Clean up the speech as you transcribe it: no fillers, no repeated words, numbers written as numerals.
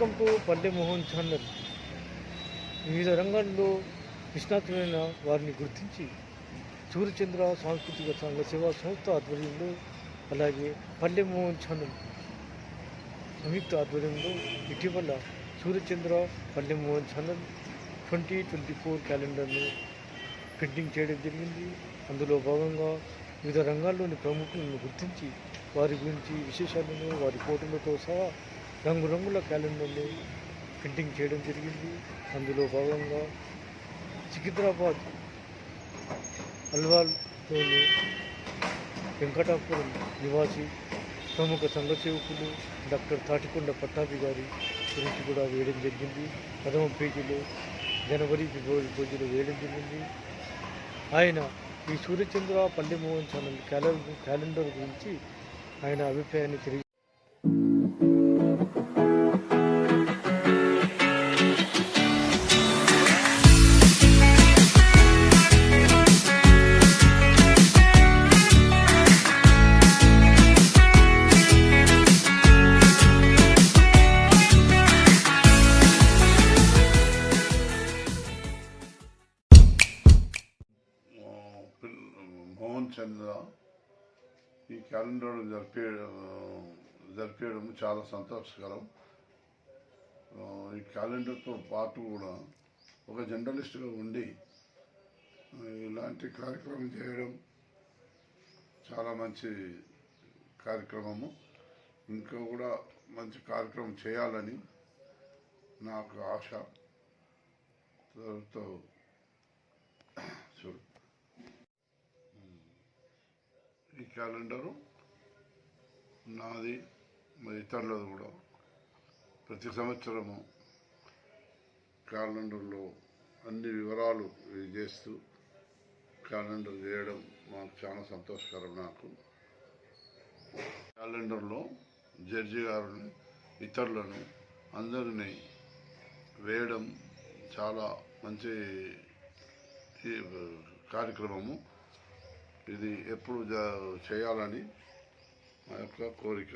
Welcome to పల్లె Mohan channel. వివిధ రంగాల్లో నిష్ణాతులైన వారిని గుర్తించి సూర్యచంద్ర సాంస్కృతిక సంఘ సేవా సంస్థ ఆధ్వర్యంలో, అలాగే పల్లె మోహన్ ఛానల్ సంయుక్త ఆధ్వర్యంలో ఇటీవల సూర్యచంద్ర పల్లె మోహన్ ఛానల్ 2024 క్యాలెండర్ను ప్రింటింగ్ చేయడం జరిగింది. అందులో భాగంగా వివిధ రంగాల్లోని ప్రముఖులను గుర్తించి వారి గురించి విశేషాలను, వారి ఫోటోలతో సహా రంగురంగుల క్యాలెండర్ను ప్రింటింగ్ చేయడం జరిగింది. అందులో భాగంగా సికింద్రాబాద్ అల్వాల్లోని వెంకటాపురం నివాసి ప్రముఖ సంఘ సేవకులు డాక్టర్ తాటికొండ పట్టాభి గారి గురించి కూడా వేయడం జరిగింది. ప్రథమ పేజీలో జనవరి, ఫిబ్రవరి పేజీలో వేయడం జరిగింది. ఆయన ఈ సూర్యచంద్ర పల్లె మోహన్ ఛానల్ క్యాలెండర్ గురించి ఆయన అభిప్రాయాన్ని తెలియ మోహన్ చంద్ర ఈ క్యాలెండర్ జరిపేయడం చాలా సంతోషకరం. ఈ క్యాలెండర్తో పాటు కూడా ఒక జర్నలిస్ట్గా ఉండి ఇలాంటి కార్యక్రమం చేయడం చాలా మంచి కార్యక్రమము. ఇంకా కూడా మంచి కార్యక్రమం చేయాలని నాకు ఆశ. చూడు, ఈ క్యాలెండరు నాది, మరి ఇతరులది కూడా ప్రతి సంవత్సరము క్యాలెండర్లో అన్ని వివరాలు చేస్తూ క్యాలెండర్ చేయడం మాకు చాలా సంతోషకరం. నాకు క్యాలెండర్లో జడ్జి గారిని, ఇతరులను అందరినీ వేయడం చాలా మంచి కార్యక్రమము. ఇది ఎప్పుడు చేయాలని మా యొక్క కోరిక.